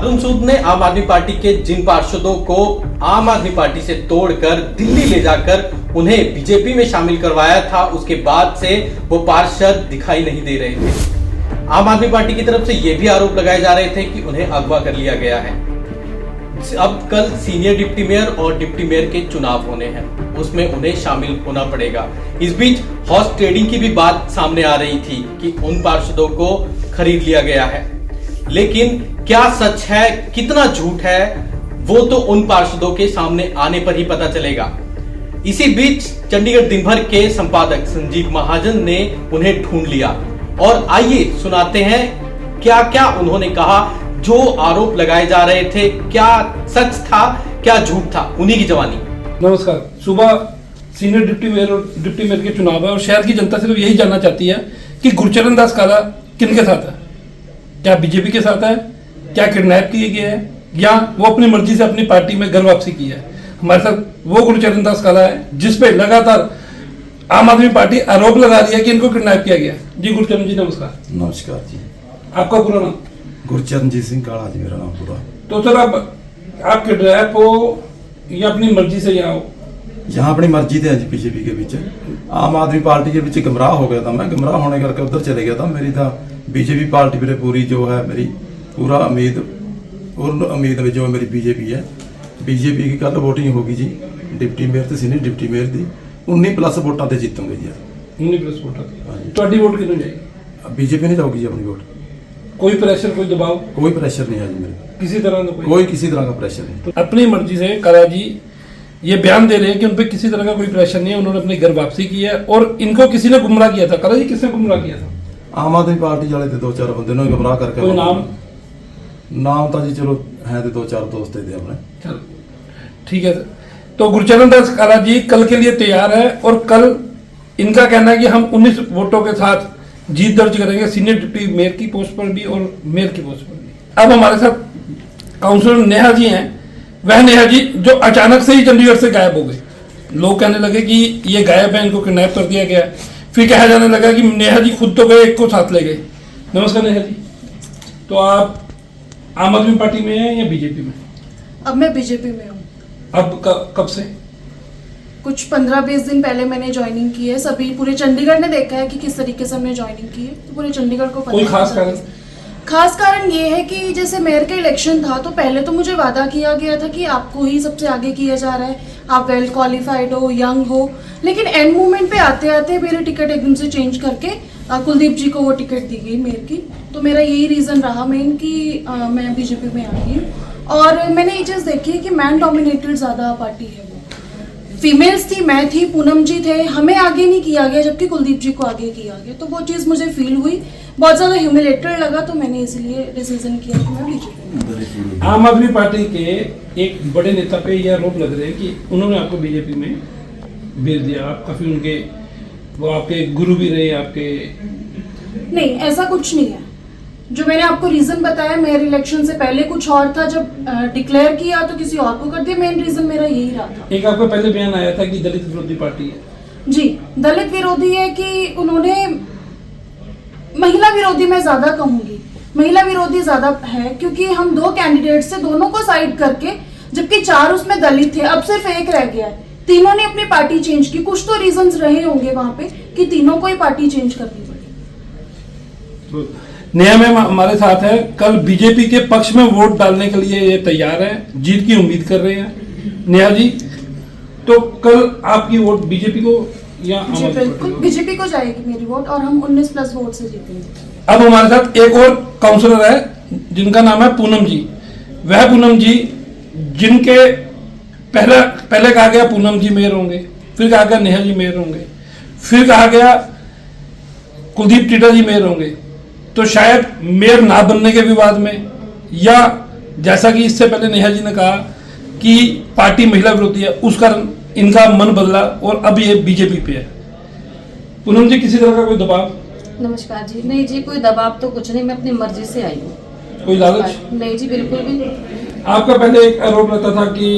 अरुण सूद ने आम आदमी पार्टी के जिन पार्षदों को आम आदमी पार्टी से तोड़कर दिल्ली ले जाकर उन्हें बीजेपी में शामिल करवाया था, उसके बाद से वो पार्षद दिखाई नहीं दे रहे थे। आम आदमी पार्टी की तरफ से ये भी आरोप लगाए जा रहे थे कि उन्हें अगवा कर लिया गया है। अब कल सीनियर डिप्टी मेयर और डिप्टी मेयर के चुनाव होने हैं, उसमें उन्हें शामिल होना पड़ेगा। इस बीच हॉर्स ट्रेडिंग की भी बात सामने आ रही थी कि उन पार्षदों को खरीद लिया गया है, लेकिन क्या सच है कितना झूठ है वो तो उन पार्षदों के सामने आने पर ही पता चलेगा। इसी बीच चंडीगढ़ दिन भर के संपादक संजीव महाजन ने उन्हें ढूंढ लिया और आइए सुनाते हैं क्या क्या उन्होंने कहा। जो आरोप लगाए जा रहे थे क्या सच था क्या झूठ था, उन्हीं की जवानी। नमस्कार। सुबह सीनियर डिप्टी मेयर और डिप्टी मेयर के चुनाव है और शहर की जनता सिर्फ यही जानना चाहती है कि गुरचरण दास काला किन के साथ है। क्या बीजेपी के साथ है, क्या किडनैप किए गए हैं, या वो अपनी मर्जी से अपनी पार्टी में घर वापसी की है। हमारे साथ वो गुरचरण दास काला है जिसपे लगातार आम आदमी पार्टी आरोप लगा रही है कि इनको किडनैप किया गया। जी गुरचरण जी नमस्कार। नमस्कार जी। आपका पूरा नाम? गुरचरणजीत सिंह काला जी मेरा नाम पूरा। तो सर आप किडनैप हो या अपनी मर्जी से यहाँ हो? यहाँ अपनी मर्जी थे जी, बीजेपी के बीच आम आदमी पार्टी के बीच गुमराह हो गया था। मैं गुमराह होने करके उधर चले गया था। मेरी तो बीजेपी पार्टी मेरे पूरी जो है मेरी पूरा उम्मीद जो मेरी बीजेपी है। बीजेपी की कल वोटिंग होगी जी, डिप्टी मेयर से सीनियर डिप्टी मेयर की 19+ वोटा से जीतूंगे जी। 19+ वोटा ਤੁਹਾਡੀ वोट कितनी जाएगी? बीजेपी नहीं जाऊगी जी अपनी वोट। कोई प्रेशर, कोई दबाव? कोई प्रेशर नहीं है जी मेरे, किसी तरह का कोई किसी तरह का प्रेशर नहीं। तो अपनी मर्जी से काला जी ये बयान दे रहे हैं कि उन पे किसी तरह का कोई प्रेशर नहीं है, उन्होंने अपने घर वापसी की है और इनको किसी ने गुमराह किया था। काला जी किसने गुमराह किया था? आम आदमी पार्टी वाले थे 2-4 बंदे ने गुमराह करके। कोई नाम तो जी चलो है तो 2-4 दोस्त थे अपने। चलो ठीक है। तो गुरचरण दास काला जी कल के लिए तैयार है और कल इनका कहना है कि हम 19 वोटों के साथ जीत दर्ज करेंगे सीनियर डिप्टी मेयर की पोस्ट पर भी और मेयर की पोस्ट पर भी। अब हमारे साथ काउंसलर नेहा जी हैं। वह नेहा जी जो अचानक से ही चंडीगढ़ से गायब हो गए। लोग कहने लगे कि ये गायब है, इनको किडनैप कर दिया गया। फिर कहा जाने लगा कि नेहा जी खुद तो गए, एक को साथ ले गए। नमस्कार नेहा जी। तो आप आम आदमी पार्टी में हैं या बीजेपी में? अब मैं बीजेपी में हूँ। अब कब से? कुछ 15-20 दिन पहले मैंने ज्वाइनिंग की है। सभी पूरे चंडीगढ़ ने देखा है कि किस तरीके से हमने ज्वाइनिंग की है, तो पूरे चंडीगढ़ को पता कोई है। खास कारण? खास कारण ये है कि जैसे मेयर का इलेक्शन था तो पहले तो मुझे वादा किया गया था कि आपको ही सबसे आगे किया जा रहा है, आप वेल क्वालिफाइड हो, यंग हो, लेकिन एंड मोमेंट पे आते आते मेरी टिकट एकदम से चेंज करके कुलदीप जी को वो टिकट दी गई मेयर की। तो मेरा यही रीज़न रहा मेन कि मैं बीजेपी में आ गई हूँ। और मैंने ये चीज़ देखी है कि मैन डोमिनेटेड ज़्यादा पार्टी है। वो फीमेल्स थी, मैं थी, पूनम जी थे, हमें आगे नहीं किया गया जबकि कुलदीप जी को आगे किया गया। तो वो चीज़ मुझे फील हुई, बहुत ज़्यादा ह्यूमिलेटेड लगा, तो मैंने इसलिए डिसीजन किया कि मैं बीजेपी में। आम आदमी पार्टी के एक बड़े नेता पे यह आरोप लग रहे हैं कि उन्होंने आपको बीजेपी में भेज दिया। आप काफी उनके वो आपके गुरु भी रहे आपके। नहीं, ऐसा कुछ नहीं है। जो मैंने आपको रीजन बताया, मेयर इलेक्शन से पहले कुछ और था, जब डिक्लेयर किया तो किसी और को कर दिया। मेन रीजन मेरा यही रहा था। एक आपका पहले बयान आया था कि दलित विरोधी पार्टी है। जी, दलित विरोधी है कि उन्होंने महिला विरोधी, मैं ज्यादा कहूंगी महिला विरोधी ज्यादा है, क्योंकि हम 2 कैंडिडेट से दोनों को साइड करके, जबकि 4 उसमें दलित थे, अब सिर्फ 1 रह गया है। तीनों ने अपनी पार्टी चेंज की। कुछ तो रीजंस रहे होंगे वहां पे कि तीनों को ही पार्टी चेंज करनी पड़ी। नेहा मैम हमारे साथ है। कल बीजेपी के पक्ष में वोट डालने के लिए ये तैयार है, जीत की उम्मीद कर रहे हैं। नेहा जी, तो कल आपकी वोट बीजेपी को या जी बिल्कुल बीजेपी को जाएगी मेरी वोट और हम 19+ वोट से जीतेंगे। अब हमारे साथ एक और काउंसलर है जिनका नाम है पूनम जी। वह पूनम जी जिनके पहले कहा गया पूनम जी मेयर होंगे, फिर कहा गया नेहा जी मेयर होंगे, फिर कहा गया कुलदीप टीटा जी मेयर होंगे। तो शायद मेयर ना बनने के विवाद में, या जैसा कि इससे पहले नेहा जी ने कहा कि पार्टी महिला विरोधी है, उस कारण इनका मन बदला और अब ये बीजेपी पे है। पूनम जी किसी तरह का कोई दबाव? नमस्कार जी। नहीं जी, कोई दबाव तो कुछ नहीं, मैं अपनी मर्जी से आई हूँ। कोई लालच? नहीं जी, बिल्कुल भी। आपका पहले एक आरोप रहता था कि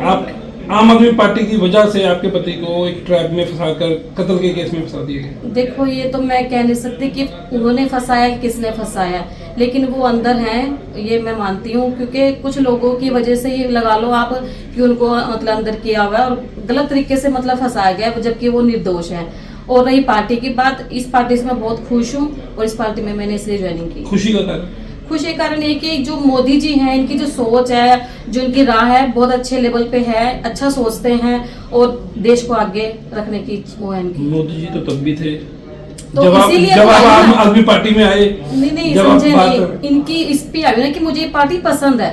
आप आम आदमी पार्टी की वजह से आपके पति को एक ट्रैप में फंसाकर कत्ल के केस में फंसा दिया गया। देखो ये तो मैं कह नहीं सकती कि उन्होंने फंसाया कि किसने फंसाया, लेकिन वो अंदर हैं ये मैं मानती हूँ, क्योंकि कुछ लोगों की वजह से ये लगा लो आप कि उनको मतलब अंदर किया हुआ है और गलत तरीके से मतलब फंसाया गया, जबकि वो निर्दोष हैं। और रही पार्टी की बात, इस पार्टी से मैं बहुत खुश हूँ और इस पार्टी में मैंने इसलिए ज्वाइनिंग की। खुशी का कारण? खुशी के कारण ये कि जो मोदी जी हैं, इनकी जो सोच है, जो इनकी राह है, बहुत अच्छे लेवल पे है, अच्छा सोचते हैं और देश को आगे रखने की वो है इनकी। मोदी जी तो तब भी थे तो जब इसीलिए आप तो आम ना- आदमी पार्टी में आए। नहीं जब आप समझे बात नहीं, कर- इनकी इस पे आई ना कि मुझे ये पार्टी पसंद है।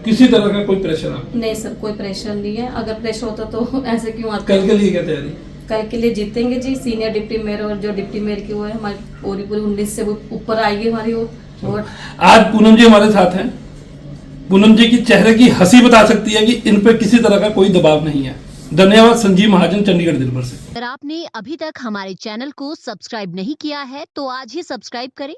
किसी तरह का कोई प्रेशर आप? नहीं सर, कोई प्रेशर नहीं है, अगर प्रेशर होता तो ऐसे क्यों आते। कल के लिए क्या तैयारी? कल के लिए जीतेंगे जी, सीनियर डिप्टी मेयर और जो डिप्टी मेयर की वो है हमारी पूरी 19 से वो ऊपर आएगी हमारी वो वोट। आज पूनम जी हमारे साथ हैं। पूनम जी की चेहरे की हंसी बता सकती है कि इन पर किसी तरह का कोई दबाव नहीं है। धन्यवाद। संजीव महाजन, चंडीगढ़ दिनभर से। अगर आपने अभी तक हमारे चैनल को सब्सक्राइब नहीं किया है तो आज ही सब्सक्राइब करें,